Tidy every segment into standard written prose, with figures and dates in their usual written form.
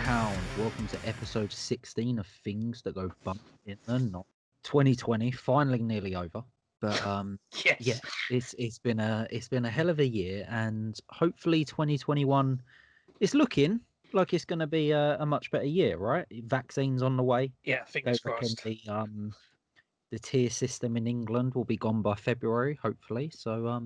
Hounds. Welcome to episode 16 of Things That Go Bump in the Night. 2020 finally nearly over, but Yes. yeah, it's been a hell of a year, and hopefully 2021 is looking like it's going to be a much better year, right? Vaccines on the way. Yeah, They fingers reckon crossed. the tier system in England will be gone by February, hopefully. So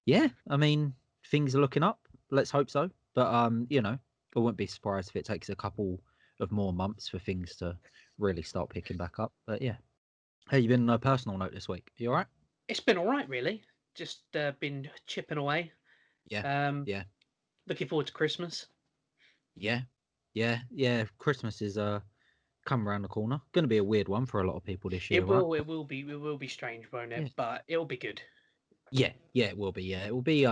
yeah, I mean things are looking up. Let's hope so. But you know, I wouldn't be surprised if it takes a couple of more months for things to really start picking back up. But yeah. Hey, you been on a personal note this week? You all right? It's been all right, really. Just been chipping away. Yeah. Um, Yeah. Looking forward to Christmas. Yeah. Yeah. Christmas is come around the corner. Going to be a weird one for a lot of people this year, It right? will. It will be strange, won't Yeah. it? But it'll be good. Yeah. Yeah. It will be. Yeah. It will be.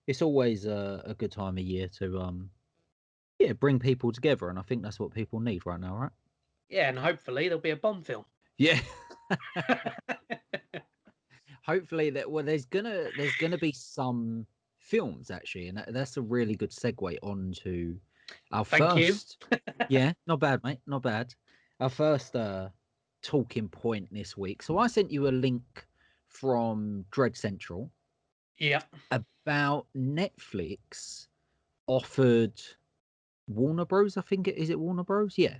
It's always a good time of year to yeah, bring people together, and I think that's what people need right now, right? Yeah, and hopefully there'll be a Bond film. Yeah. Hopefully that. Well, there's gonna be some films actually, and that's a really good segue onto our Thank you. first. Yeah, not bad, mate. Not bad. Our first talking point this week. So I sent you a link from Dread Central Yeah. about Netflix offered Warner Bros. I think is it Warner Bros. Yeah,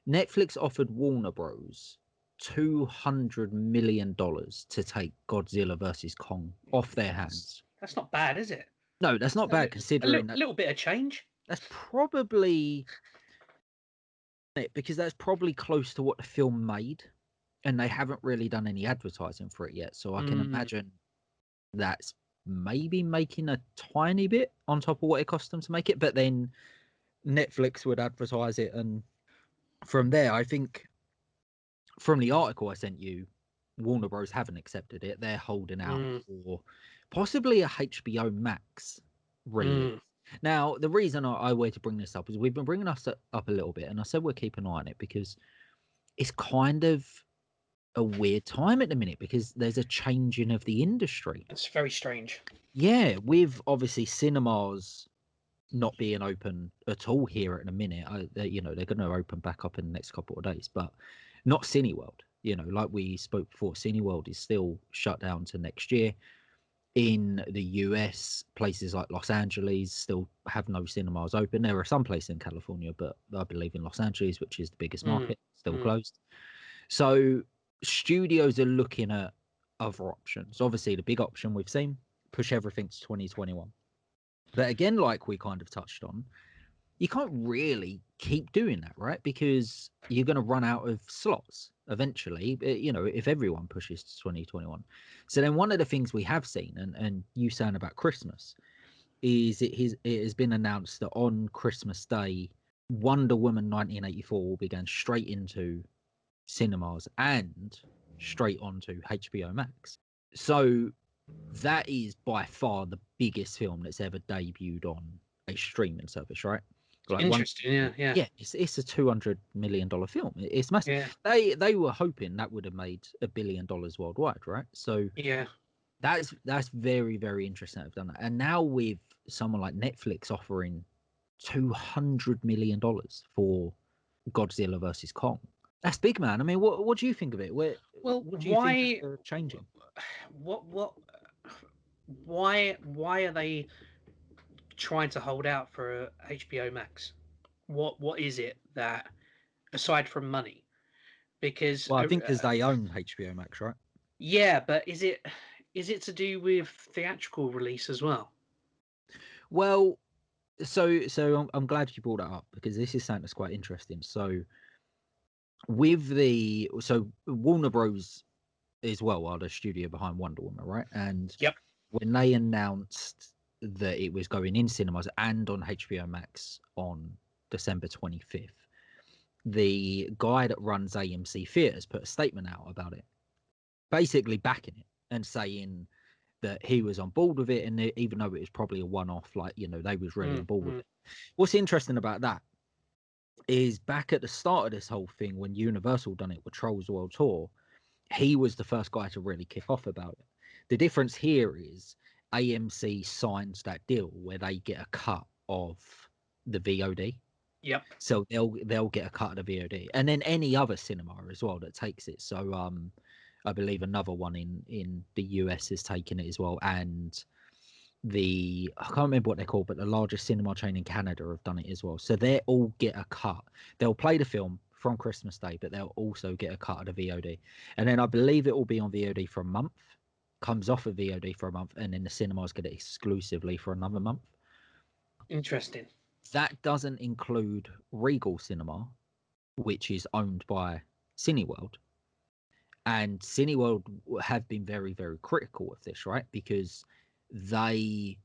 Netflix offered Warner Bros. $200 million to take Godzilla versus Kong off their hands. That's not bad, is it? No, that's not bad A considering little, that little bit of change. that's probably it, because that's probably close to what the film made, and they haven't really done any advertising for it yet. So I can imagine that's maybe making a tiny bit on top of what it cost them to make it, but then Netflix would advertise it, and from there, I think from the article I sent you, Warner Bros haven't accepted it. They're holding out for possibly a HBO Max release. Now, the reason I wanted to bring this up is we've been bringing us up a little bit, and I said we'll keep an eye on it because it's kind of a weird time at the minute because there's a changing of the industry. It's very strange. Yeah, with obviously cinemas not being open at all here at the minute. You know, they're going to open back up in the next couple of days, but not Cineworld. You know, like we spoke before, Cineworld is still shut down to next year. In the US, places like Los Angeles still have no cinemas open. There are some places in California, but I believe in Los Angeles, which is the biggest market, still closed. So studios are looking at other options. Obviously, the big option we've seen, push everything to 2021. But again, like we kind of touched on, you can't really keep doing that, right? Because you're going to run out of slots eventually, you know, if everyone pushes to 2021. So then one of the things we have seen, and you saying about Christmas, is it has been announced that on Christmas Day, Wonder Woman 1984 will be going straight into cinemas and straight onto HBO Max. So that is by far the biggest film that's ever debuted on a streaming service, right? Like one, Interesting. Yeah. yeah, it's a $200 million film. It's massive. Yeah. They were hoping that would have made $1 billion worldwide, right? So Yeah. that's very very interesting. I've done that, and now with someone like Netflix offering $200 million for Godzilla versus Kong, that's big, man. I mean, what do you think of it? Well, What do you think why? of changing? What? Why are they trying to hold out for a HBO Max? What is it that aside from money? Because Well, I think because they own HBO Max, right? yeah, but is it to do with theatrical release as well? Well, so I'm glad you brought that up because this is something that's quite interesting. So so Warner Bros. As well are the studio behind Wonder Woman, right? And Yep. when they announced that it was going in cinemas and on HBO Max on December 25th, the guy that runs AMC Theatres put a statement out about it, basically backing it and saying that he was on board with it, and even though it was probably a one-off, like, you know, they was really on board with it. What's interesting about that is back at the start of this whole thing when Universal done it with Trolls World Tour, he was the first guy to really kick off about it. The difference here is AMC signs that deal where they get a cut of the VOD. Yep. So they'll get a cut of the VOD, and then any other cinema as well that takes it. So I believe another one in the US is taking it as well, and I can't remember what they're called, but the largest cinema chain in Canada have done it as well. So they all get a cut. They'll play the film from Christmas Day, but they'll also get a cut of the VOD. And then I believe it will be on VOD for a month, comes off of VOD for a month, and then the cinemas get it exclusively for another month. Interesting. That doesn't include Regal Cinema, which is owned by Cineworld. And Cineworld have been very, very critical of this, right? Because they,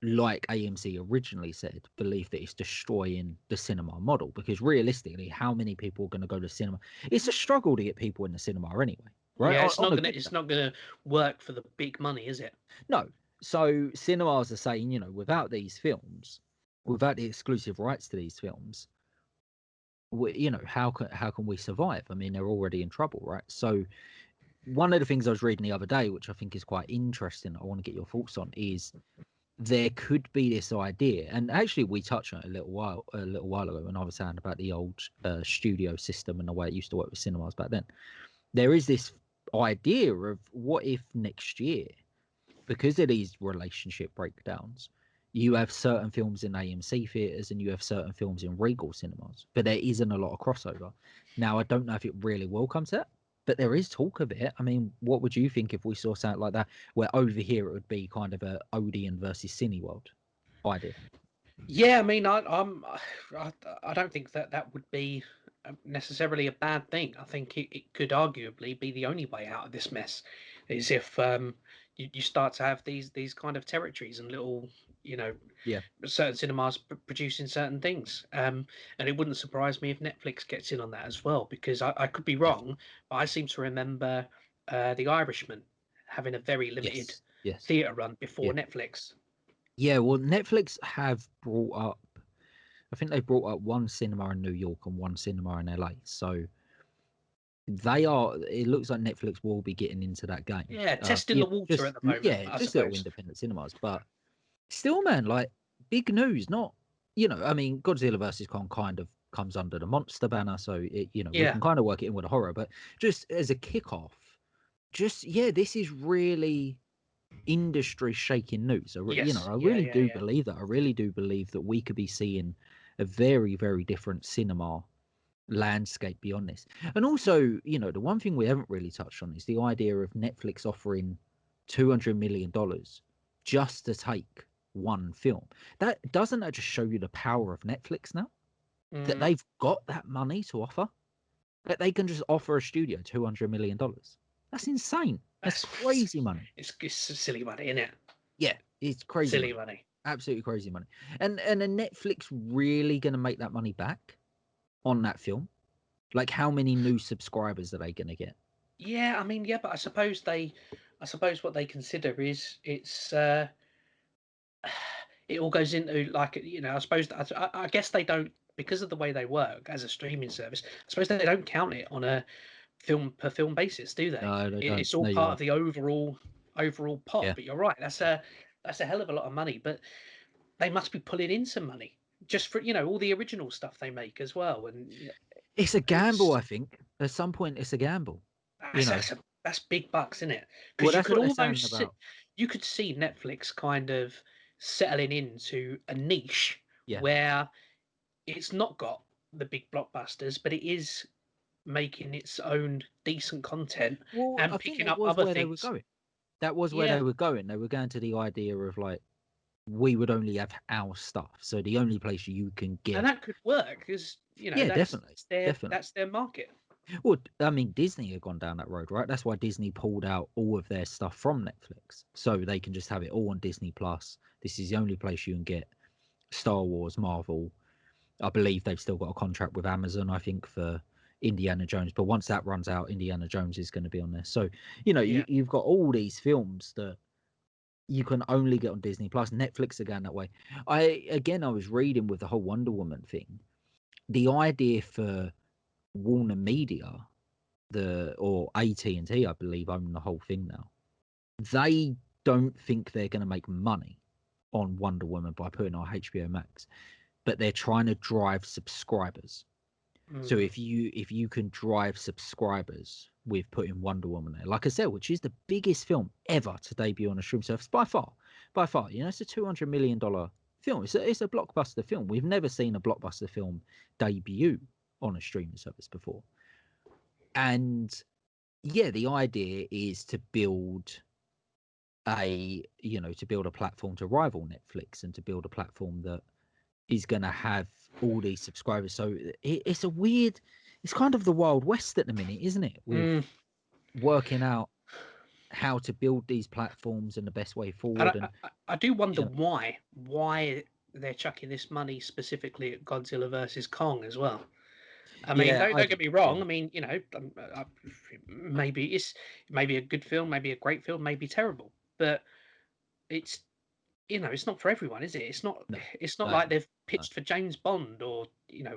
like AMC originally said, believe that it's destroying the cinema model. Because realistically, how many people are going to go to cinema? It's a struggle to get people in the cinema anyway, right? Yeah, On a good it's day. not gonna work for the big money, is it? No. So cinemas are saying, without these films, without the exclusive rights to these films, how can we survive? I mean, they're already in trouble, right? So one of the things I was reading the other day, which I think is quite interesting, I want to get your thoughts on, is there could be this idea, and actually we touched on it a little while ago when I was saying about the old studio system and the way it used to work with cinemas back then. There is this idea of what if next year, because of these relationship breakdowns, you have certain films in AMC theaters and you have certain films in Regal cinemas, but there isn't a lot of crossover. Now, I don't know if it really will come to that, but there is talk of it. I mean, what would you think if we saw something like that, where over here it would be kind of a Odeon versus Cineworld idea? Yeah, I mean, I don't think that would be necessarily a bad thing. I think it could arguably be the only way out of this mess, is if you start to have these kind of territories and little, you know, Yeah, certain cinemas producing certain things. And it wouldn't surprise me if Netflix gets in on that as well, because I could be yeah, wrong, but I seem to remember The Irishman having a very limited yes, yes, theatre run before yeah, Netflix. yeah. Well, Netflix have brought up. I think they brought up one cinema in New York and one cinema in LA. So they are. It looks like Netflix will be getting into that game. Yeah, testing the water at the moment, I Just little suppose. independent cinemas, but still, man, like big news. Not, I mean, Godzilla versus Kong kind of comes under the monster banner, so we Yeah. can kind of work it in with a horror. But just as a kickoff, this is really industry shaking news. Yes. I Yeah. really Yeah. do Yeah. believe that. I really do believe that we could be seeing a very, very different cinema landscape beyond this. And also, the one thing we haven't really touched on is the idea of Netflix offering $200 million just to take one film. That just show you the power of Netflix now? That Mm, they've got that money to offer? That they can just offer a studio $200 million. That's insane. That's that's crazy money. it's silly money, isn't it? Yeah, it's crazy Silly money. money. Absolutely crazy money. And are Netflix really gonna make that money back on that film? Like, how many new subscribers are they going to get? Yeah, I mean, yeah, but I suppose what they consider is it all goes into, like, I suppose I guess they don't, because of the way they work as a streaming service. I suppose they don't count it on a film per film basis, do they? No, they don't. It's all No, you're part of right. the overall pot. Yeah, But you're right, that's a hell of a lot of money. But they must be pulling in some money just for all the original stuff they make as well. And it's a gamble. it's I think at some point it's a gamble. You that's know, that's big bucks, isn't it? well, Because that's what they're saying about. you could see Netflix kind of settling into a niche Yeah. where it's not got the big blockbusters, but it is making its own decent content Well, and I think picking that up was other where they were things. going. That was where Yeah, they were going. They were going to the idea of like we would only have our stuff, so the only place you can and get. that could work because Yeah, definitely, definitely. that's their market. Well, I mean, Disney had gone down that road, right? That's why Disney pulled out all of their stuff from Netflix, so they can just have it all on Disney Plus. This is the only place you can get Star Wars, Marvel. I believe they've still got a contract with Amazon, I think, for Indiana Jones. But once that runs out, Indiana Jones is going to be on there. So, Yeah, you've got all these films that you can only get on Disney Plus. Netflix are going that way. I was reading with the whole Wonder Woman thing. The idea for Warner Media, or AT&T, I believe, own the whole thing now. They don't think they're going to make money on Wonder Woman by putting on HBO Max. but they're trying to drive subscribers. So Mm. if you can drive subscribers with putting Wonder Woman there, like I said, which is the biggest film ever to debut on a stream service by far, you know, it's a $200 million film. It's a blockbuster film. We've never seen a blockbuster film debut on a streaming service before. And yeah, the idea is to build a platform to rival Netflix and to build a platform that is going to have all these subscribers. So it's kind of the Wild West at the minute, isn't it? With Mm. working out how to build these platforms and the best way And forward. And I do wonder you know, why they're chucking this money specifically at Godzilla versus Kong as well. I mean, yeah, don't get me wrong. yeah, I mean, maybe it's maybe a good film, maybe a great film, maybe terrible, but it's it's not for everyone, is it? no, It's not like no, they've no. pitched for James Bond or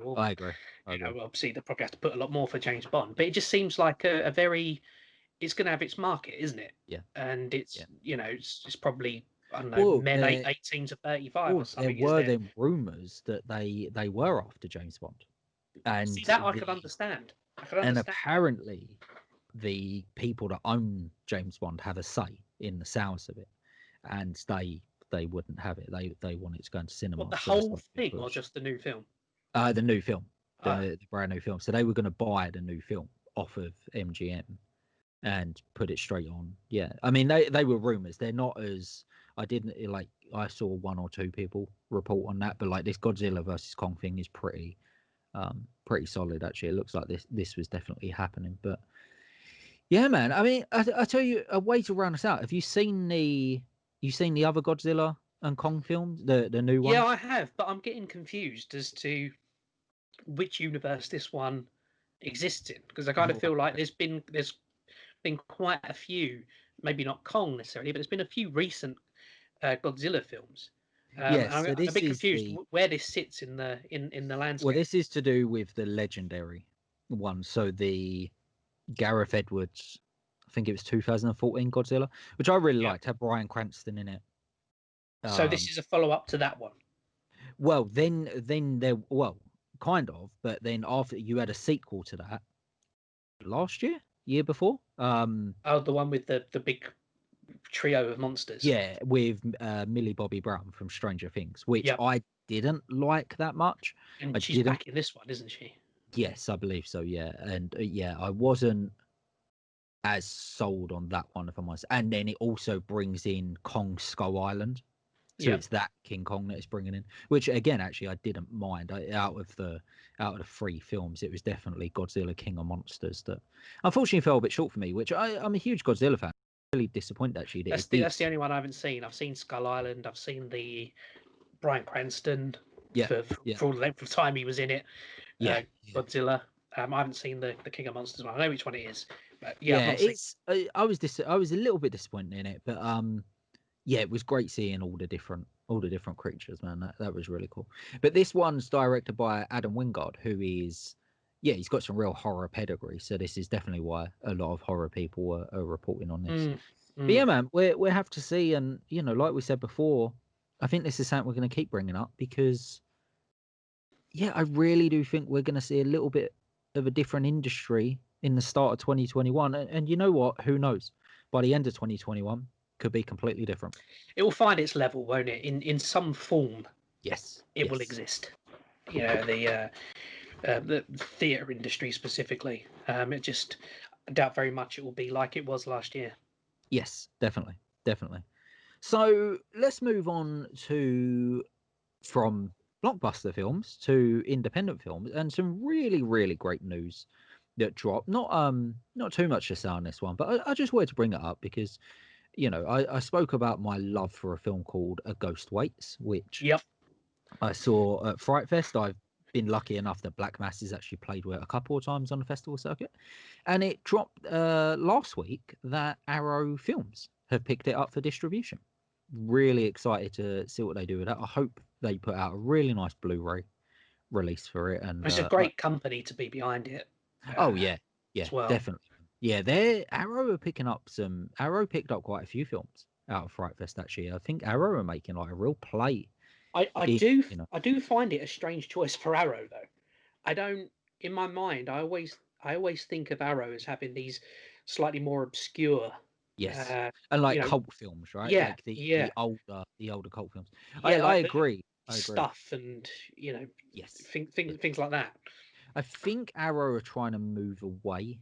or I agree. I agree. obviously they probably have to put a lot more for James Bond, but it just seems like a very it's going to have its market, isn't it? Yeah, And yeah. it's probably I don't know Well, men 18 to 35 or there something, isn't were it? then rumours that they were after James Bond, See and that I could understand. I could understand that. apparently the people that own James Bond have a say in the sounds of it, and they wouldn't have it. They want it to go into What, cinema, the so that's whole not being thing or pushed. just the new film? The new film, Uh, the brand new film. So they were going to buy the new film off of MGM and put it straight on. Yeah, I mean they were rumors. They're not as I didn't like. I saw one or two people report on that, but like this Godzilla versus Kong thing is pretty solid actually. It looks like this was definitely happening. But yeah, man. I mean, I tell you a way to round us out. Have you seen the other Godzilla and Kong films, the new yeah, ones? I have, but I'm getting confused as to which universe this one exists in because I kind of Right. feel like there's been quite a few, maybe not Kong necessarily, but there's been a few recent Godzilla films. And Yes. I'm, So I'm a this bit is confused where this sits in the landscape. this is to do with the legendary one. So the Gareth Edwards, I think it was 2014 Godzilla, which I really Yeah. liked, had Bryan Cranston in it. So this Um, is a follow up to that one. well, then there, well, kind of, but then after you had a sequel to that last year before. Oh, the one with the big trio of monsters. Yeah, with Millie Bobby Brown from Stranger Things, which Yep. I didn't like that much. I And she's didn't. back in this one, isn't she? Yes, I believe so. Yeah, and yeah, I wasn't as sold on that one, if I'm honest. And then it also brings in Kong Skull Island, so Yep. it's that King Kong that it's bringing in, which again, actually, I didn't mind. Out of the three films, it was definitely Godzilla King of Monsters that unfortunately fell a bit short for me. Which I'm a huge Godzilla fan. Really disappointed actually that That's it the did. only one I haven't seen. I've seen Skull Island. I've seen the Bryan Cranston Yeah, for yeah, for all the length of time he was in it. yeah, Uh, yeah. Godzilla. I haven't seen the King of Monsters one. I know which one it is, but yeah, I've Yeah, not seen. it's I was a little bit disappointed in it, but yeah, it was great seeing all the different creatures, man. That was really cool. But this one's directed by Adam Wingard, who is yeah, he's got some real horror pedigree. So this is definitely why a lot of horror people are reporting on this. Mm, But yeah, mm. man, we have to see, and like we said before, I think this is something we're going to keep bringing up because yeah, I really do think we're going to see a little bit of a different industry in the start of 2021. And you know what? Who knows? By the end of 2021, could be completely different. It will find its level, won't it? In some form, Yes, it will yes, exist. The theatre industry specifically. It just I doubt very much it will be like it was last year. yes, definitely, definitely. So let's move on to from blockbuster films to independent films and some really, really great news that dropped. Not too much to say on this one, but I just wanted to bring it up because I spoke about my love for a film called A Ghost Waits, which Yep. I saw at Fright Fest. I've been lucky enough that Black Mass has actually played with it a couple of times on the festival circuit. And it dropped last week that Arrow Films have picked it up for distribution. Really excited to see what they do with that. I hope they put out a really nice Blu-ray release for it. And It's a great company to be behind it oh yeah, yeah, as well. definitely. Yeah, they're Arrow are picking up some. Arrow picked up quite a few films out of Fright Fest actually. I think Arrow are making like a real play I If, do you know, I do find it a strange choice for Arrow though. I don't in my mind I always think of Arrow as having these slightly more obscure yes, uh and you like know cult films, right? yeah Like yeah the older cult films. yeah I like the agree. I agree. stuff and Yes. things like that. I think Arrow are trying to move away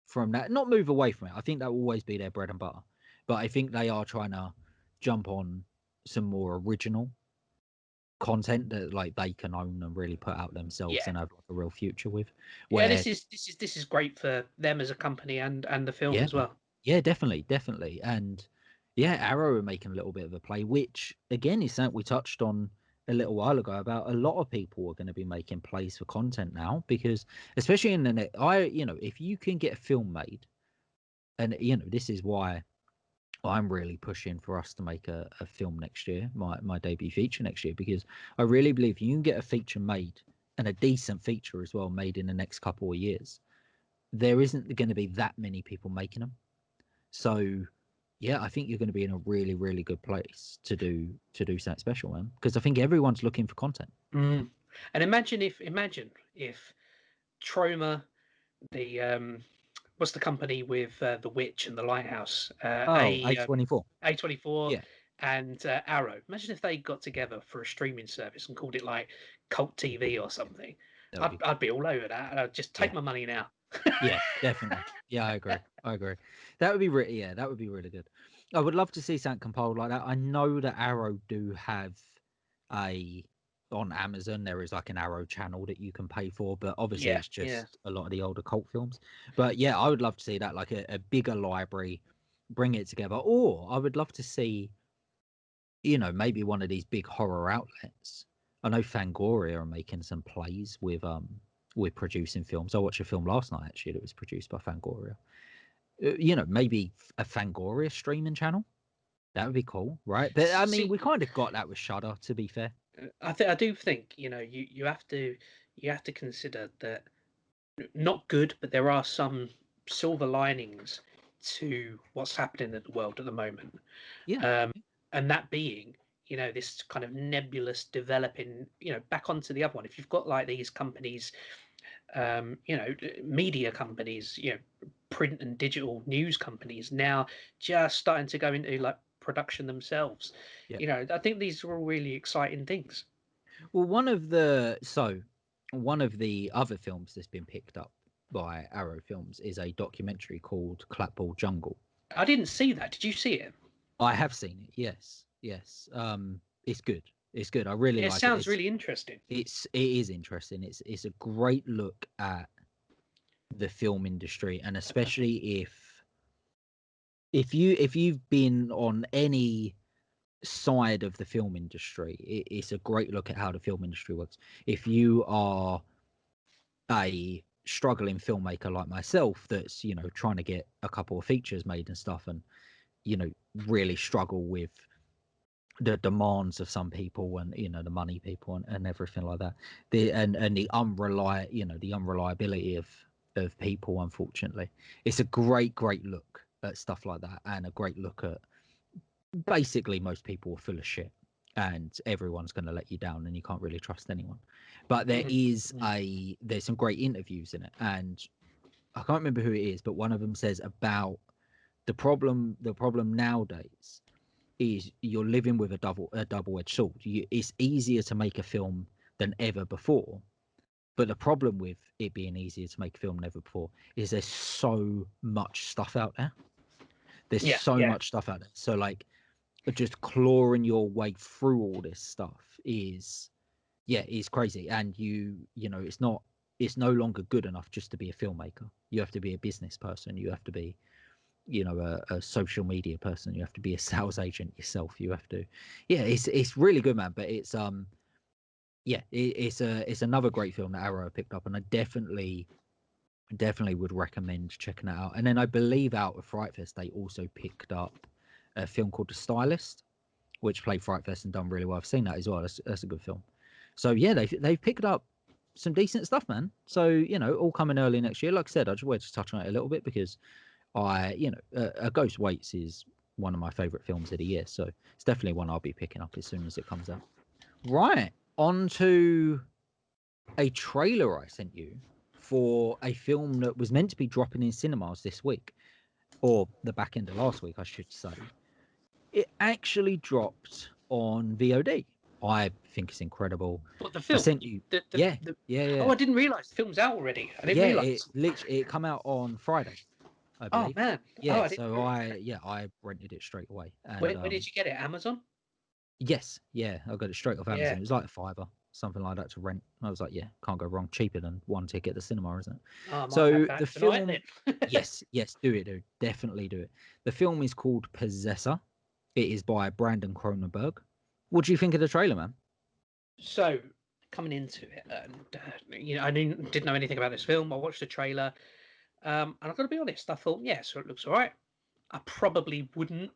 from that. Not move away from it. I think that will always be their bread and butter. But I think they are trying to jump on some more original content that like they can own and really put out themselves Yeah. and have like a real future with. Yeah, Where this is great for them as a company and the film yeah, as well. yeah, definitely, definitely. And yeah, Arrow are making a little bit of a play, which again is something we touched on a little while ago about a lot of people are going to be making plays for content now because especially in the net, if you can get a film made and this is why I'm really pushing for us to make a film next year, my debut feature next year, because I really believe you can get a feature made and a decent feature as well made in the next couple of years. There isn't going to be that many people making them. So yeah, I think you're going to be in a really, really good place to do something special, man. Because I think everyone's looking for content. Mm. And imagine if Troma, the what's the company with the Witch and the Lighthouse, Oh, A24. A24 Yeah, and Arrow. Imagine if they got together for a streaming service and called it like Cult TV or something. that would I'd be I'd be all over that. I'd just take yeah, my money now. yeah, definitely. Yeah, I agree. I agree. That would be really yeah, that would be really good. I would love to see something compiled like that. I know that Arrow do have a on Amazon there is like an Arrow channel that you can pay for, but obviously Yeah, it's yeah. just a lot of the older cult films. But yeah, I would love to see that like a bigger library, bring it together. Or I would love to see, maybe one of these big horror outlets. I know Fangoria are making some plays with producing films. I watched a film last night actually that was produced by Fangoria. Maybe a Fangoria streaming channel. That would be cool, right? But I mean, See, we kind of got that with Shudder, to be fair. I do think you have to consider that not good, but there are some silver linings to what's happening in the world at the moment. Yeah, And that being, this kind of nebulous developing, back onto the other one. If you've got like these companies, media companies, print and digital news companies now just starting to go into like production themselves. yeah. I think these are all really exciting things. Well, one of the other films that's been picked up by Arrow Films is a documentary called Clapball Jungle. I didn't see that. Did you see it? I have seen it. Yes, yes. It's good. It's good. I really It like it. sounds really interesting. It is interesting. It's a great look at the film industry, and especially if you've been on any side of the film industry, it's a great look at how the film industry works. If you are a struggling filmmaker like myself, that's trying to get a couple of features made and stuff, and really struggle with the demands of some people and the money people and everything like that, and the the unreliability of people, unfortunately, it's a great look at stuff like that, and a great look at basically most people are full of shit and everyone's going to let you down and you can't really trust anyone. But Mhm. there's some great interviews in it, and I can't remember who it is, but one of them says about the problem nowadays is you're living with a double-edged sword. It's easier to make a film than ever before, but the problem with it being easier to make a film than ever before is there's so much stuff out there. There's Yeah, so yeah. much stuff out there. So like just clawing your way through all this stuff is crazy. And it's no longer good enough just to be a filmmaker. You have to be a business person. You have to be a social media person. You have to be a sales agent yourself. You have to it's really good, man. But it's another great film that Arrow picked up, and I definitely would recommend checking that out. And then I believe out of Fright Fest they also picked up a film called The Stylist, which played Fright Fest and done really well. I've seen that as well. That's a good film. So yeah, they've picked up some decent stuff, man. So all coming early next year. Like I said, I just wanted to touch on it a little bit because A Ghost Waits is one of my favorite films of the year. So it's definitely one I'll be picking up as soon as it comes out. Right. On to a trailer I sent you for a film that was meant to be dropping in cinemas this week, or the back end of last week, I should say. It actually dropped on VOD. I think it's incredible. What, the I film? sent you, yeah, yeah, Oh, yeah, I didn't realise the film's out already. I didn't yeah. It realise. literally it come out on Friday, I Oh believe. man. Oh, Yeah, I didn't. so I rented it straight away, and Where did you get it? Amazon? yes, yeah, I got it straight off Yeah. Amazon. It was like a fiver, something like that to rent. I was like, yeah, can't go wrong. Cheaper than one ticket at the cinema, isn't it? Oh, I might have So that the tonight film, then. yes, yes, do it, dude. Definitely do it. The film is called Possessor. It is by Brandon Cronenberg. What do you think of the trailer, man? So coming into it, and I didn't know anything about this film. I watched the trailer, and I've got to be honest. I thought, yeah, so it looks all right. I probably wouldn't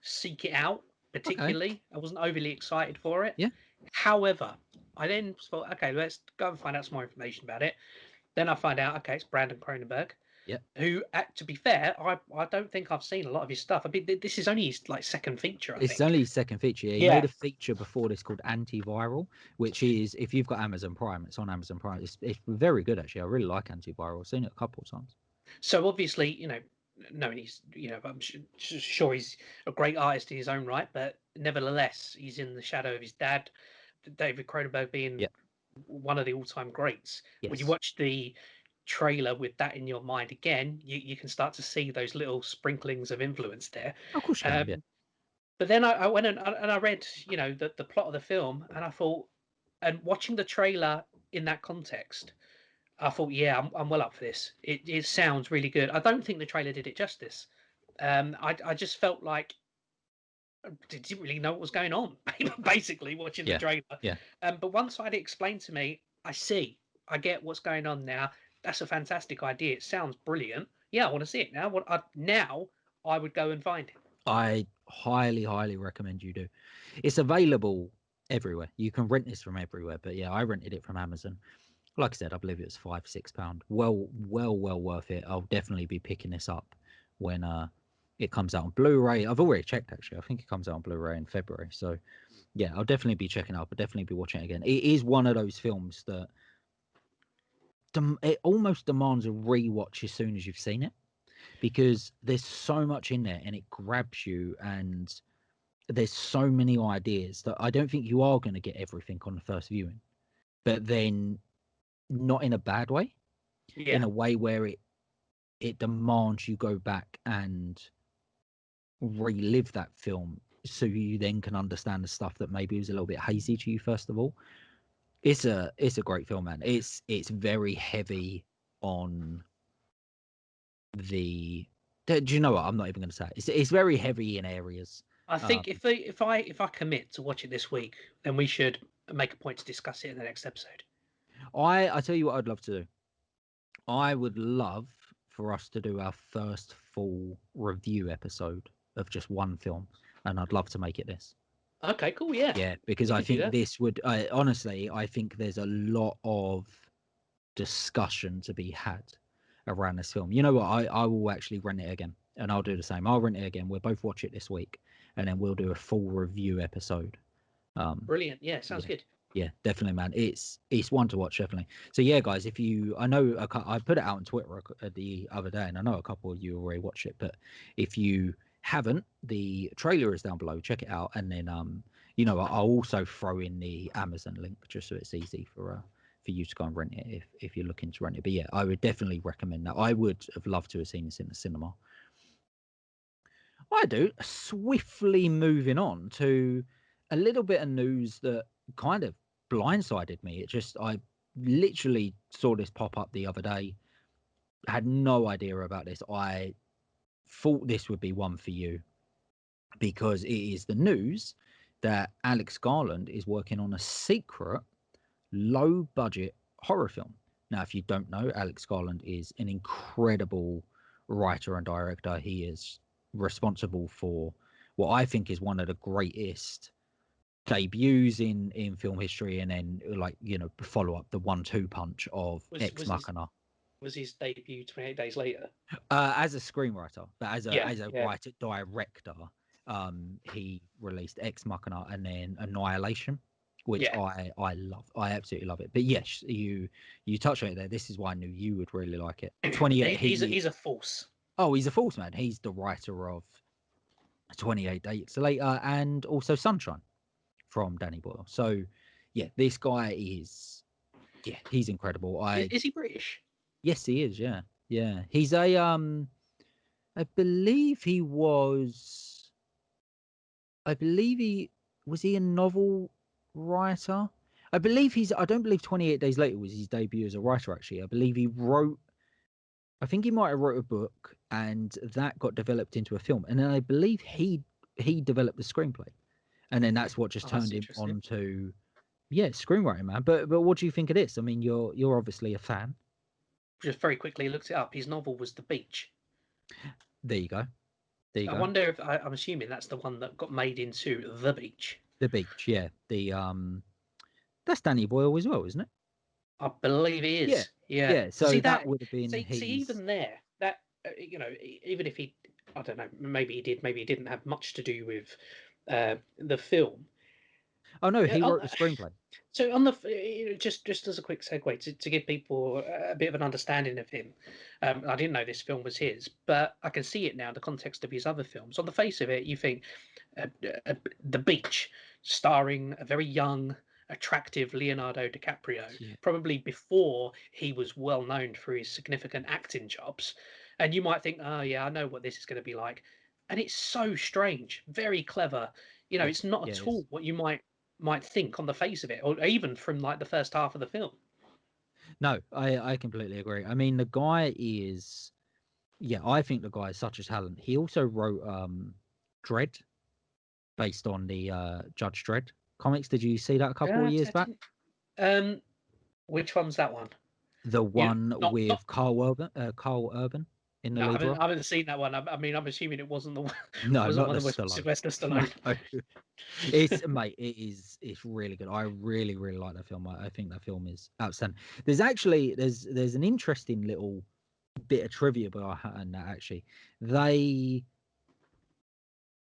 seek it out Okay, particularly. I wasn't overly excited for it. yeah, However, I then thought, okay, let's go and find out some more information about it. Then I find out, okay, it's Brandon Cronenberg, yeah. who, to be fair, I don't think I've seen a lot of his stuff. I mean, this is only his like second feature, I It's think. only his second feature. He made Yeah. a feature before this called Antiviral, which is if you've got Amazon Prime, it's on Amazon Prime. It's very good actually. I really like Antiviral. I've seen it a couple of times. So obviously, knowing he's, I'm sure he's a great artist in his own right, but nevertheless, he's in the shadow of his dad, David Cronenberg, being Yeah. one of the all-time greats. When you Yes. watch the trailer with that in your mind again, you can start to see those little sprinklings of influence there. Of course you can. Yeah. Um, but then I went and I read, the plot of the film, and I thought, and watching the trailer in that context, I thought, yeah, I'm well up for this. It sounds really good. I don't think the trailer did it justice. I just felt like I didn't really know what was going on, basically watching the Yeah. trailer. Yeah. But once I had it explained to me, I see, I get what's going on now. That's a fantastic idea. It sounds brilliant. Yeah, I want to see it now. Now I would go and find it. I highly, highly recommend you do. It's available everywhere. You can rent this from everywhere. But yeah, I rented it from Amazon. Like I said, I believe it was £5, £6. Well worth it. I'll definitely be picking this up when it comes out on Blu-ray. I've already checked actually. I think it comes out on Blu-ray in February. So yeah, I'll definitely be checking it out. I'll definitely be watching it again. It is one of those films that it almost demands a rewatch as soon as you've seen it because there's so much in there and it grabs you and there's so many ideas that I don't think you are going to get everything on the first viewing. But then not in a bad way, in Yeah. a way where it demands you go back and relive that film so you then can understand the stuff that maybe was a little bit hazy to you first of all. It's a great film, man. It's very heavy on the do you know what? I'm not even going to say it. It's very heavy in areas. I Um, think if I commit to watch it this week, then we should make a point to discuss it in the next episode. I tell you what I'd love to do. I would love for us to do our first full review episode of just one film, and I'd love to make it this. Okay, cool. Yeah, Yeah, because we I could do think that. this would honestly, I think there's a lot of discussion to be had around this film. You know what? I will actually rent it again, and I'll do the same. I'll rent it again. We'll both watch it this week, and then we'll do a full review episode. Brilliant. Yeah, sounds Yeah, good. yeah, definitely, man. It's one to watch, definitely. So yeah, guys, if you, I know I put it out on Twitter the other day, and I know a couple of you already watched it, but if you haven't, the trailer is down below. Check it out, and then I'll also throw in the Amazon link just so it's easy for you to go and rent it if you're looking to rent it. But yeah, I would definitely recommend that. I would have loved to have seen this in the cinema. I do. Swiftly moving on to a little bit of news that kind of blindsided me. I literally saw this pop up the other day. Had no idea about this. I thought this would be one for you because it is the news that Alex Garland is working on a secret low budget horror film. Now, if you don't know, Alex Garland is an incredible writer and director. He is responsible for what I think is one of the greatest debuts in film history, and then follow up the 1-2 punch of Was Ex was his Machina was his debut 28 days later? as a screenwriter, but Yeah, as a yeah. writer director. He released Ex Machina and then Annihilation. which Yeah, I love. I absolutely love it. But yes, you touched on it there. This is why I knew you would really like it. 28. he's a force. He's a false man. He's the writer of 28 Days Later and also Sunshine from Danny Boyle. So yeah, this guy is he's incredible. Is he British? Yes, he is. Yeah, yeah. He's a I believe he was. I believe he was he a novel writer. I believe he's. I don't believe 28 Days Later was his debut as a writer. Actually, I believe he wrote. I think he might have wrote a book, and that got developed into a film. And then I believe he developed the screenplay, and then that's what just Oh, that's turned him interesting. on to screenwriting, man. But what do you think of this? I mean, you're obviously a fan. Just very quickly looked it up. His novel was The Beach. There you go. There you I go. wonder if I'm assuming that's the one that got made into The Beach. The Beach, yeah. The that's Danny Boyle as well, isn't it? I believe he Yeah, is. Yeah. yeah. See So that that? would have been See his. even there, that even if he, I don't know, maybe he did, maybe he didn't have much to do with the film. Oh no, he On wrote the screenplay. so on the just as a quick segue to give people a bit of an understanding of him, I didn't know this film was his, but I can see it now in the context of his other films. On the face of it, you think uh, The Beach, starring a very young, attractive Leonardo DiCaprio, Yeah, probably before he was well known for his significant acting jobs, and you might think, oh yeah, I know what this is going to be like, and it's so strange, very clever. yeah, It's not yeah. at It is. all what you might think on the face of it, or even from like the first half of the film. No, I completely agree. I mean, the guy is. Yeah, I think the guy is such a talent. He also wrote Dread, based on the Judge Dredd comics. Did you see that a couple of years I back? didn't. Which one's that one? The You one not with Carl Urban in the no, lead role. I haven't seen that one. I mean, I'm assuming it wasn't the one, No, wasn't not one the that was Stallone. Sylvester No, Stallone. it's mate. It's really good. I really really like that film. I think that film is outstanding. There's actually there's an interesting little bit of trivia behind that. Actually, they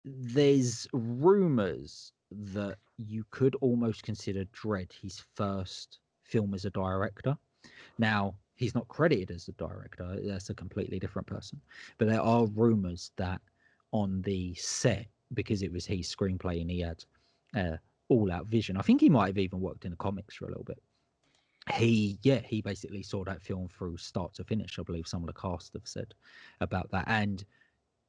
there's rumors that you could almost consider Dredd his first film as a director. Now, he's not credited as a director, that's a completely different person. But there are rumors that on the set, because it was his screenplay and he had uh, all out vision, I think he might have even worked in the comics for a little bit. He basically saw that film through start to finish. I believe some of the cast have said about that. And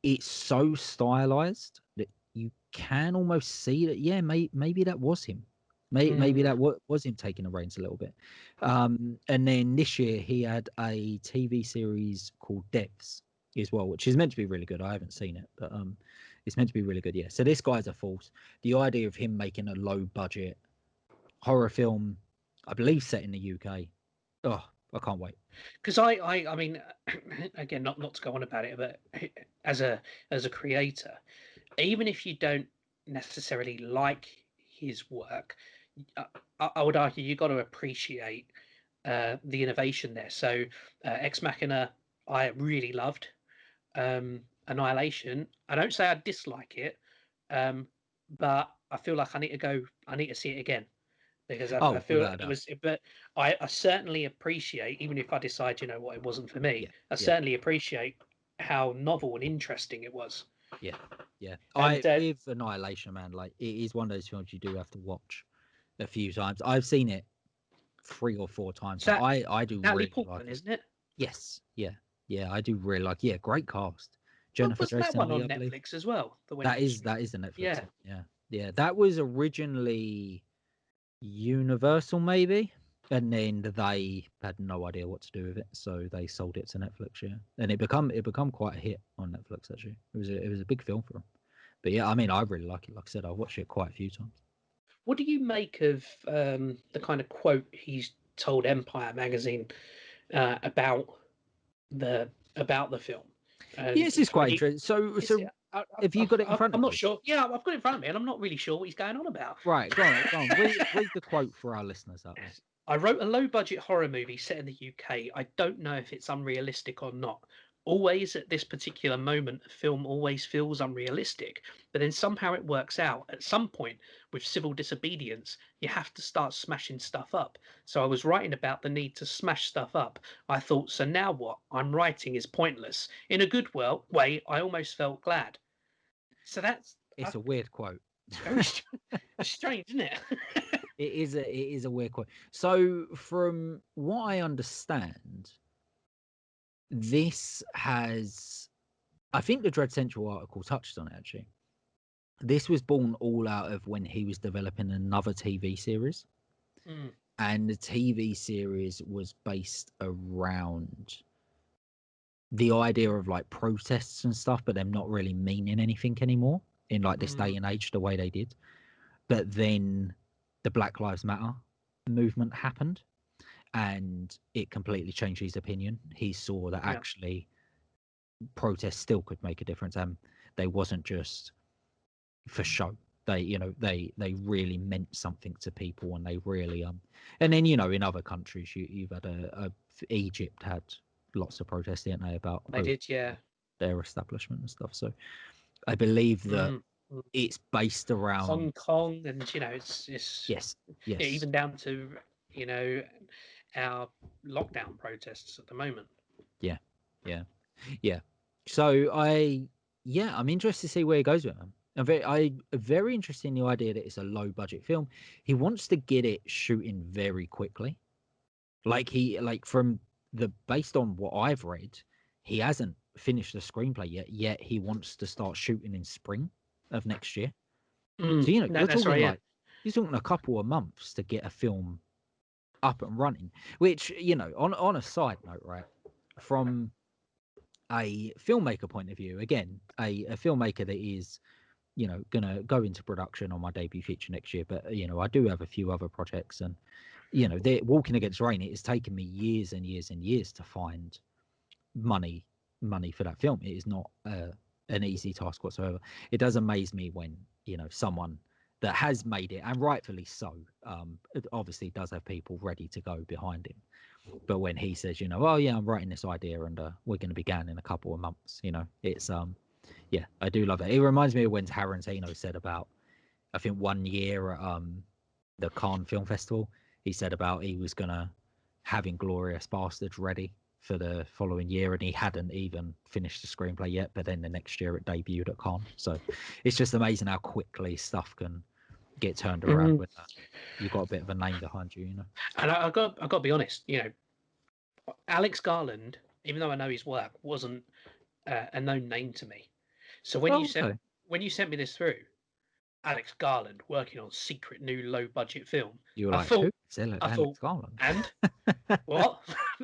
it's so stylized that you can almost see that, yeah, maybe that was him. Maybe Mm. that was him taking the reins a little bit. And then this year he had a TV series called Depths as well, which is meant to be really good. I haven't seen it, but it's meant to be really good. Yeah. So this guy's a force. The idea of him making a low budget horror film, I believe set in the UK. Oh, I can't wait. Because I mean, again, not to go on about it, but as a creator, even if you don't necessarily like his work, I, I would argue you got to appreciate the innovation there. So, Ex Machina, I really loved. Annihilation, I don't say I dislike it, but I feel like I need to see it again because I Oh, feel without a it doubt. was, but I certainly appreciate, even if I decide, it wasn't for me, Yeah, I yeah. certainly appreciate how novel and interesting it was. Yeah, yeah. And I with Annihilation, man, like it is one of those films you do have to watch a few times. I've seen it 3 or 4 times is now. that I do Natalie really Portman, like it. isn't it? Yes, yeah, yeah. I do really like. Yeah, great cast. Well, Jennifer wasn't that Jason one Leigh, on I believe. Netflix as well that went That off the is stream? that is a Netflix Yeah. thing. Yeah, yeah. That was originally Universal, maybe, and then they had no idea what to do with it, so they sold it to Netflix. Yeah, and it become quite a hit on Netflix. Actually, it was a big film for them. But yeah, I mean, I really like it. Like I said, I watched it quite a few times. What do you make of the kind of quote he's told Empire magazine about the film? And Yes, it's for quite me, interesting. So, it's, so have you got it in front I'm of not you? sure. Yeah, I've got it in front of me, and I'm not really sure what he's going on about. Right, go on, go on. Read the quote for our listeners out there. I wrote a low budget horror movie set in the UK. I don't know if it's unrealistic or not. always at this particular moment, the film always feels unrealistic, but then somehow it works out. At some point, with civil disobedience, you have to start smashing stuff up. So I was writing about the need to smash stuff up. I thought, so now what? I'm writing is pointless. In a good way, I almost felt glad. So It's a weird quote. it's very strange, isn't it? It is a weird quote. So from what I understand, this has, I think the Dread Central article touched on it actually. This was born all out of when he was developing another TV series. Mm, And the TV series was based around the idea of like protests and stuff, but them not really meaning anything anymore in like this day mm, and age, the way they did. But then the Black Lives Matter movement happened and it completely changed his opinion. He saw that yeah. actually protests still could make a difference, and they wasn't just for show. They, they really meant something to people, and they really and then in other countries you've had Egypt had lots of protests, didn't they, about They did, yeah. their establishment and stuff. So I believe that Mm, mm. it's based around, Hong Kong, and it's yes, yeah, yes, even down to you know our lockdown protests at the moment. yeah, yeah, yeah. So I'm interested to see where he goes with them. I'm very interested in the idea that it's a low budget film. He wants to get it shooting very quickly. Like from the based on what I've read, he hasn't finished the screenplay yet he wants to start shooting in spring of next year. So No, you're that's talking right. Yeah. like you're talking a couple of months to get a film up and running, which on a side note, right, from a filmmaker point of view, again, a filmmaker that is gonna go into production on my debut feature next year, but I do have a few other projects, and they're walking against rain. It has taken me years and years and years to find money for that film. It is not an easy task whatsoever. It does amaze me when someone that has made it, and rightfully so, it obviously does have people ready to go behind him, but when he says oh yeah, I'm writing this idea and we're going to begin in a couple of months, it's yeah, I do love it. It reminds me of when Tarantino said about, I think, one year at the Cannes Film Festival, he said about he was gonna have Inglorious Bastards ready for the following year, and he hadn't even finished the screenplay yet. But then the next year it debuted at Cannes. So it's just amazing how quickly stuff can get turned around Mm. when you've got a bit of a name behind you. And I got to be honest. Alex Garland, even though I know his work, wasn't a known name to me. So when you Oh, sent okay. me this through, Alex Garland working on secret new low budget film, You were I like, who thought, is I thought, Alex Garland? and what?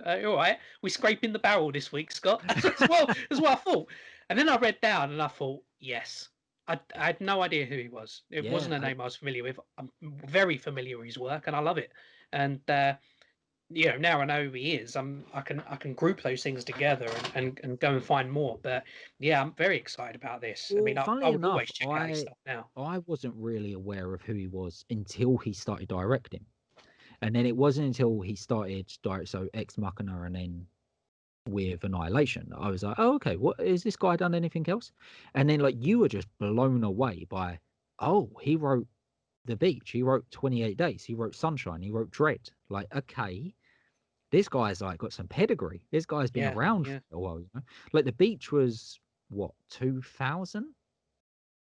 All right, we're scraping the barrel this week, Scott. That's what I thought. And then I read down and I thought, yes. I had no idea who he was. It Yeah, wasn't a name I was familiar with. I'm very familiar with his work, and I love it. And now I know who he is. I can group those things together and go and find more. But yeah, I'm very excited about this. I well, mean, I funnily would always enough, check out his stuff now. I wasn't really aware of who he was until he started directing. And then it wasn't until he started direct, so Ex Machina and then with Annihilation, I was like, oh, okay, what is this guy done anything else? And then like you were just blown away by, oh, he wrote The Beach, he wrote 28 Days, he wrote Sunshine, he wrote Dread. Like, okay, this guy's like got some pedigree. This guy's been Yeah, around for yeah. a while. Like The Beach was what, 2000,